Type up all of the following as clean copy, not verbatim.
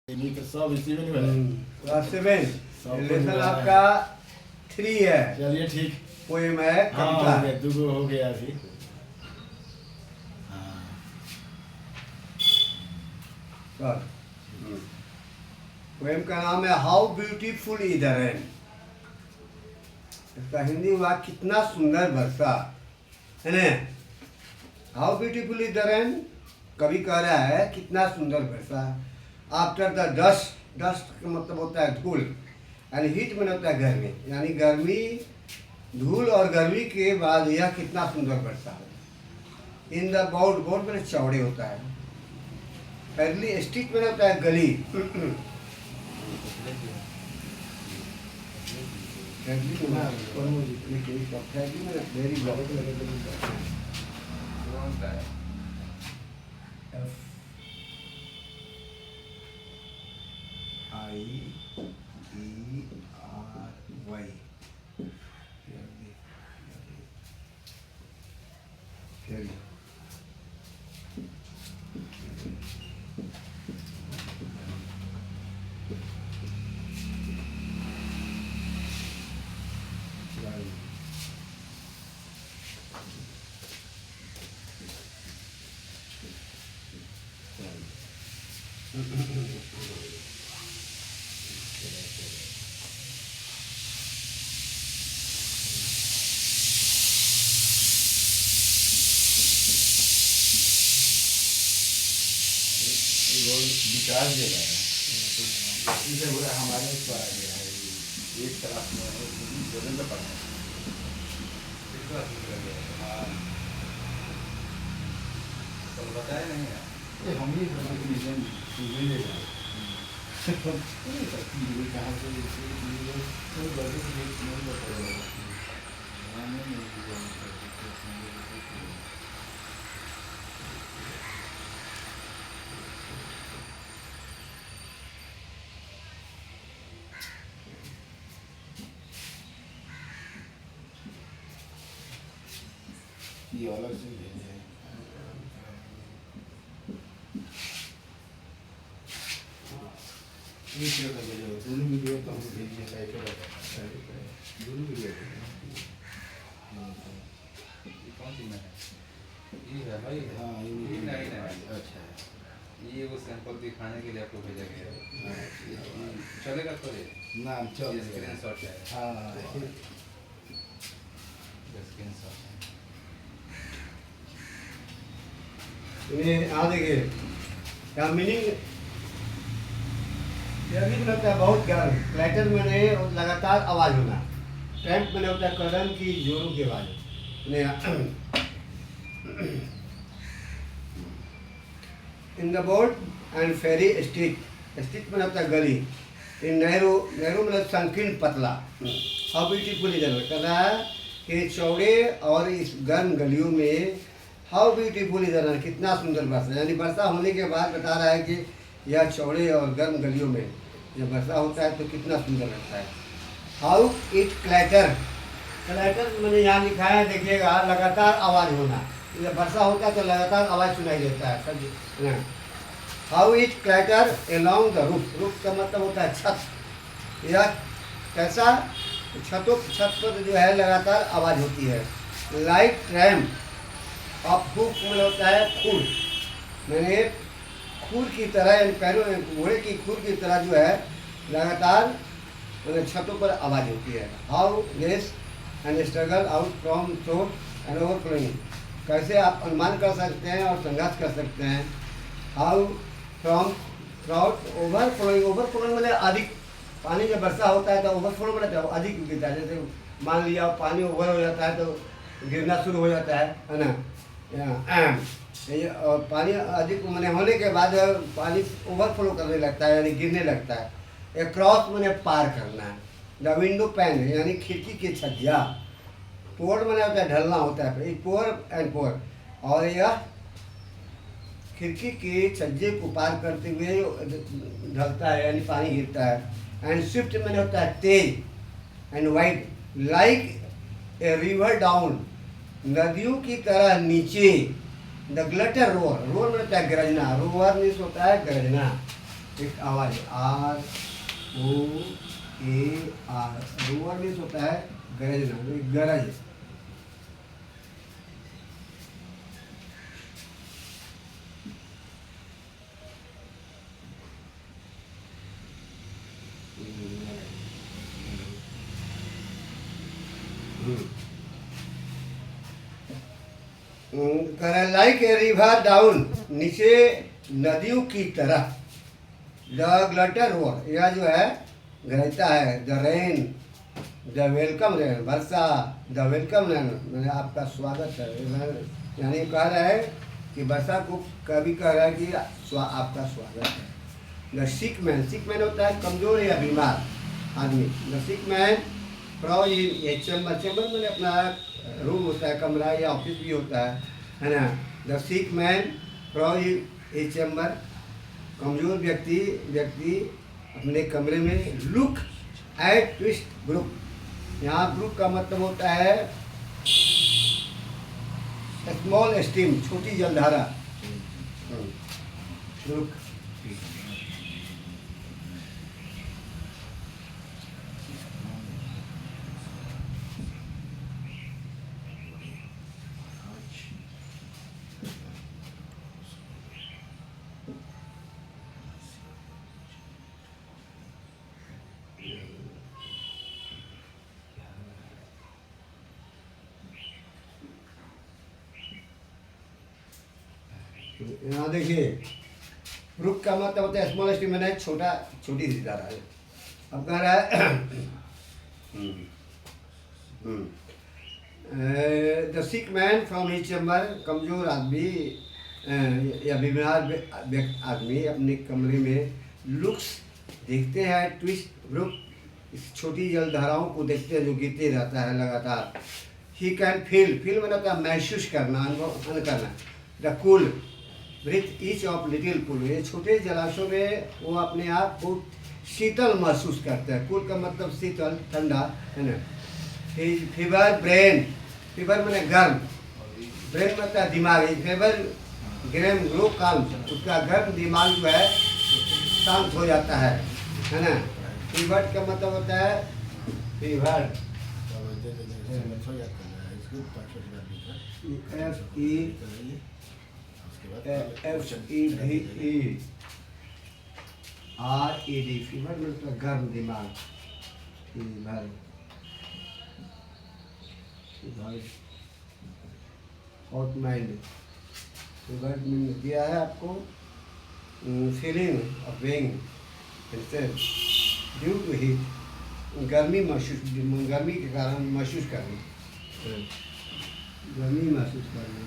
इन्हीं का सब इसी में नहीं बना। क्लास 7 सब लेसन कुछ आपका 3 है। चलिए ठीक। पोएम है, हाँ कविता हो है। गया, दुगो हो गया अभी। हाँ सर पोएम का नाम है how beautiful is the rain. इसका हिंदी हुआ कितना सुंदर वर्षा है ना। How beautiful is the rain, कवि कह रहा है कितना सुंदर वर्षा। आफ्टर द डस्ट, डस्ट का मतलब होता है धूल, यानी हीट में होता है गर्मी, यानी गर्मी, धूल और गर्मी के बाद यह कितना सुंदर वर्षा है। इन द बाउड, बाउड में चौड़े होता है। पहली स्ट्रीट में होता है गली। विकास दे रहा है, इसे बोला हमारे उस पर आ गया है। एक क्लास में जरूर पढ़ा है। हाँ तो बताया नहीं है ये हम ही कहाँ से ये अलग से भेजे हैं। दोनों वीडियो तो हम भेजिए साइड पे दोनों वीडियो कौन सी में है? ये है भाई। हाँ ये नहीं है। अच्छा ये वो सैंपल दिखाने के लिए आपको भेजा गया है। चलेगा तो ये नाम चल स्क्रीनशॉट है। हाँ स्क्रीनशॉट है। यहाँ देखिए क्या मीनिंग, गर्मी में होता है बहुत गर्म, क्लैटर में लगातार आवाज़ होना, ट्रैम्प में होता है कदम की जोरों की आवाज़। In the board and ferry street, street में होता है गली। इन नहरो, नहरो मतलब संकीर्ण पतला। हाउ ब्यूटीफुल इज कर रहा है कि चौड़े और इस गर्म गलियों में हाउ ब्यूटीफुल इज द, कितना सुंदर वर्षा, यानी वर्षा होने के बाद बता रहा है कि यह चौड़े और गर्म गलियों में जब वर्षा होता है तो कितना सुंदर लगता है। हाउ इट क्लैटर, क्लैटर मैंने यहाँ लिखा है देखिएगा, लगातार आवाज़ होना। जब वर्षा होता है तो लगातार आवाज़ सुनाई देता है सब। How it clatter along the roof, roof का मतलब होता है छत। यह कैसा, छतों, छत पर जो है लगातार आवाज़ होती है। लाइक ट्रैम ऑफ हुक में होता है खुर, मैंने खुर की तरह, यानी पैरों घोड़े की खुर की तरह जो है लगातार मतलब छतों पर आवाज़ होती है। How race and struggle out from throat and overflowing, कैसे आप अनुमान कर सकते हैं और संघर्ष कर सकते हैं। How from throat overflowing, overflowing मतलब अधिक पानी जब वर्षा होता है तो ओवरफ्लो मतलब अधिक गिरता है। जैसे मान लिया पानी ओवर हो जाता है तो गिरना शुरू हो जाता है ना। और पानी अधिक मैंने होने के बाद पानी ओवरफ्लो करने लगता है, यानी गिरने लगता है। एक क्रॉस मैंने पार करना है। द विंडो पैन यानी खिड़की की छज्जा। पोर मैंने होता है ढलना होता है, पोर एंड पोर, और यह खिड़की के छज्जे को पार करते हुए ढलता है यानी पानी गिरता है। एंड स्विफ्ट मैंने होता है तेज, and wide like a river down, नदियों की तरह नीचे। द ग्लटर रोअर, रोअर में होता है गरजना, रोअर मीन्स होता है गरजना। एक आवाज ROAR। रोअर मीन्स होता है गरजना, एक गरज। लाइक ए रिवर डाउन, नीचे नदियों की तरह। द ग्लटर रोर, यह जो है गरजता है। The rain, the welcome rain, Varsha. The welcome rain मैंने आपका स्वागत है, यानी कह रहा है कि वर्षा को कभी कह रहा है कि आपका स्वागत है। The sick man, sick man होता है कमजोर या बीमार आदमी। The sick man from in chamber, chamber मैंने अपना रूम होता है, कमरा या ऑफिस भी होता है ना। The sick man from in chamber, कमजोर व्यक्ति अपने कमरे में। लुक एट ट्विस्ट ग्रुप, यहाँ ग्रुप का मतलब होता है स्मॉल स्ट्रीम, छोटी जलधारा। ग्रुप यहाँ देखिए, ब्रुक का मतलब होता है स्मॉल स्ट्रीम, है छोटा, छोटी सी धारा है। अब कह रहा है the sick man from his chamber, कमजोर आदमी या बीमार आदमी अपने कमरे में। लुक्स, देखते हैं। ट्विस्ट ग्रुप, इस छोटी जलधाराओं को देखते हैं जो गिरते रहता है लगातार। ही कैन फील, फील मतलब है महसूस करना, अनुभव करना। The cool breath each of little pool, ये छोटे जलाशयों में वो अपने आप को शीतल महसूस करते हैं। कूल का मतलब शीतल, ठंडा, है ना। फीवर ब्रेन, फीवर मैंने गर्म, ब्रेन मतलब है दिमाग। फीवर ग्रेम ग्रो काल्म, उसका गर्म दिमाग जो है शांत हो जाता है ना। फीवर का मतलब होता है फीवर, FEVERED, फीवर मतलब गर्म दिमाग। Fever, hot mind. फीवर दिया है आपको feeling of being due to heat, गर्मी महसूस, गर्मी के कारण महसूस करना, गर्मी महसूस करना।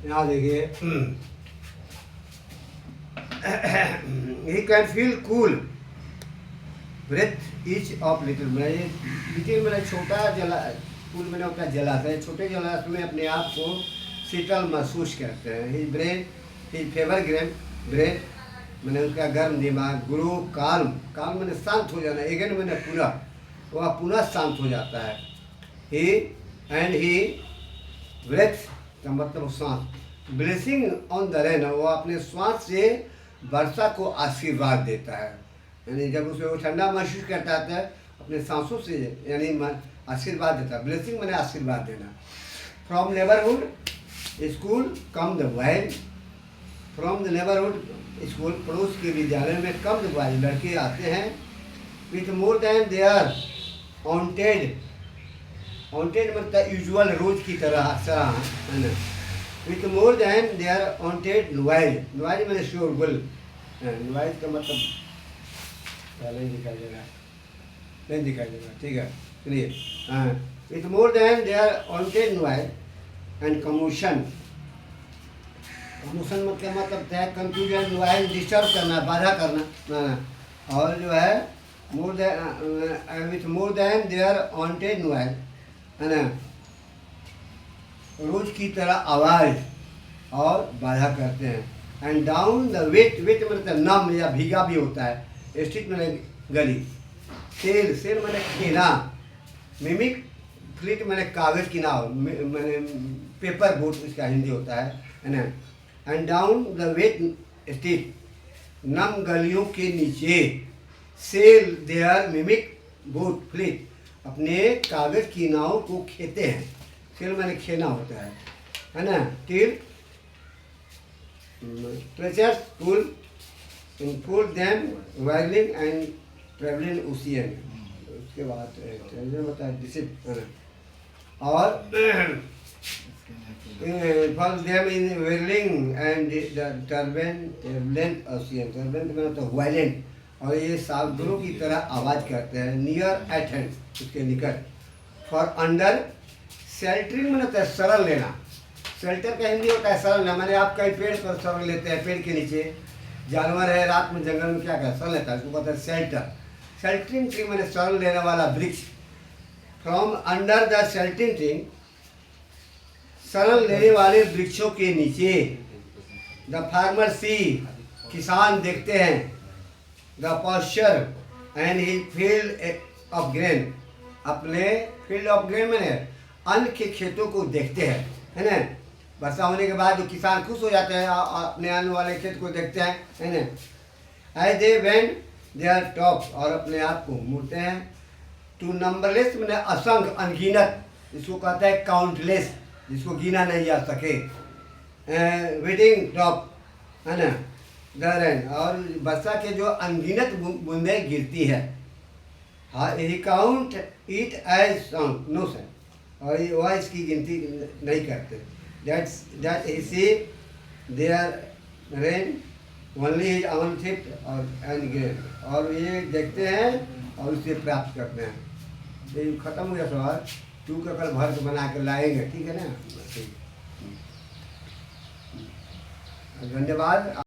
यहाँ देखिए, he can feel cool breath each of little, little मैंने छोटा जला, कूल मैंने होता है जलाशय, छोटे जलाशय में अपने आप को शीतल महसूस करते हैं। ही ब्रेन, ही फेवर ग्रेम, ब्रेन मैंने उनका गर्म दिमाग। गुरु काल्म, काल्म मैंने शांत हो जाना, एगेन मैंने पूरा, वह पुनः शांत हो जाता है। ही एंड ही ब्रेथ का मतलब सांस। ब्लेसिंग ऑन द रेन, वो अपने श्वास से वर्षा को आशीर्वाद देता है, यानी जब उसे वो ठंडा महसूस करता है अपने सांसों से, यानी आशीर्वाद देता है। ब्लेसिंग मैंने आशीर्वाद देना। From neighbourhood school come the boys, from the neighbourhood school, पड़ोस के विद्यालय में कम द बॉयज, लड़के आते हैं। With more than their wonted, wonted मतलब यूजुअल, रोज की तरह, अक्सर, है ना। With more than their wonted noise, noise मैंने शोरगुल, नॉइज का मतलब पहले ही दिखाई देगा, नहीं दिखाई देगा, ठीक है, सुनिए। With more than their wonted noise and commotion, commotion मतलब है कंफ्यूजन, नॉइज डिस्टर्ब करना, बाधा करना। और जो है more than, with more than their wonted noise, है ना, रोज की तरह आवाज़ और बाधा करते हैं। And down the wet, wet मतलब नम या भीगा भी होता है। स्ट्रीट में गली, सेल, सेल मैंने खेना, मिमिक फ्लीट मैंने कागज की नाव, मैंने पेपर बोट इसका हिंदी होता है ना। And down the wet street, नम गलियों के नीचे, sail their mimic boat fleet, अपने कागज की नाव को खेते हैं, सेल मैंने खेना होता है ना। Till treacherous pool them whirling and travelling ocean, उसके बाद ट्रेवलिंग होता है डिसिप, और for them in whirling and the turbulent ocean, turbulent में तो वायलेंट, और ये सागरों की तरह आवाज़ करते हैं। नियर एट हैंड, उसके निकट। फॉर अंडर शेल्टरिंग में होता है शरण लेना, शेल्टर का हिंदी होता है शरण लेना, मैंने आप कहीं पेड़ पर शरण लेते हैं, पेड़ के नीचे जानवर है रात में जंगल में क्या कर शरण लेता है, उसको कहते हैं शेल्टर। शेल्टरिंग ट्री मैंने शरण लेने वाला वृक्ष। From under the sheltering tree, शरण लेने वाले वृक्षों के नीचे। द फार्मर सी, किसान देखते हैं। The posture and he field of grain, अपने फील्ड ऑफ ग्रेन में अन्न के खेतों को देखते हैं, है ना। वर्षा होने के बाद जो किसान खुश हो जाते हैं, अपने अन्न वाले खेत को देखते हैं, है ना। As they when they are top, और अपने आप को मुड़ते हैं। टू नंबरलेस मैंने असंख्य, अनगिनत, जिसको कहता है काउंटलेस, जिसको गिना नहीं जा सके। वेटिंग टॉप, है ना। द रेन, और वर्षा के जो अनगिनत बूंदें गिरती है। हाँ, he count it as sound, no sound, और वह इसकी गिनती नहीं करते। That he sees there rain only is on thrift और एंड ग्रेन, और ये देखते हैं और उसे प्राप्त करते हैं। ये खत्म हो गया सवाल, टू का कल भर के बना के लाएंगे, ठीक है ना। धन्यवाद।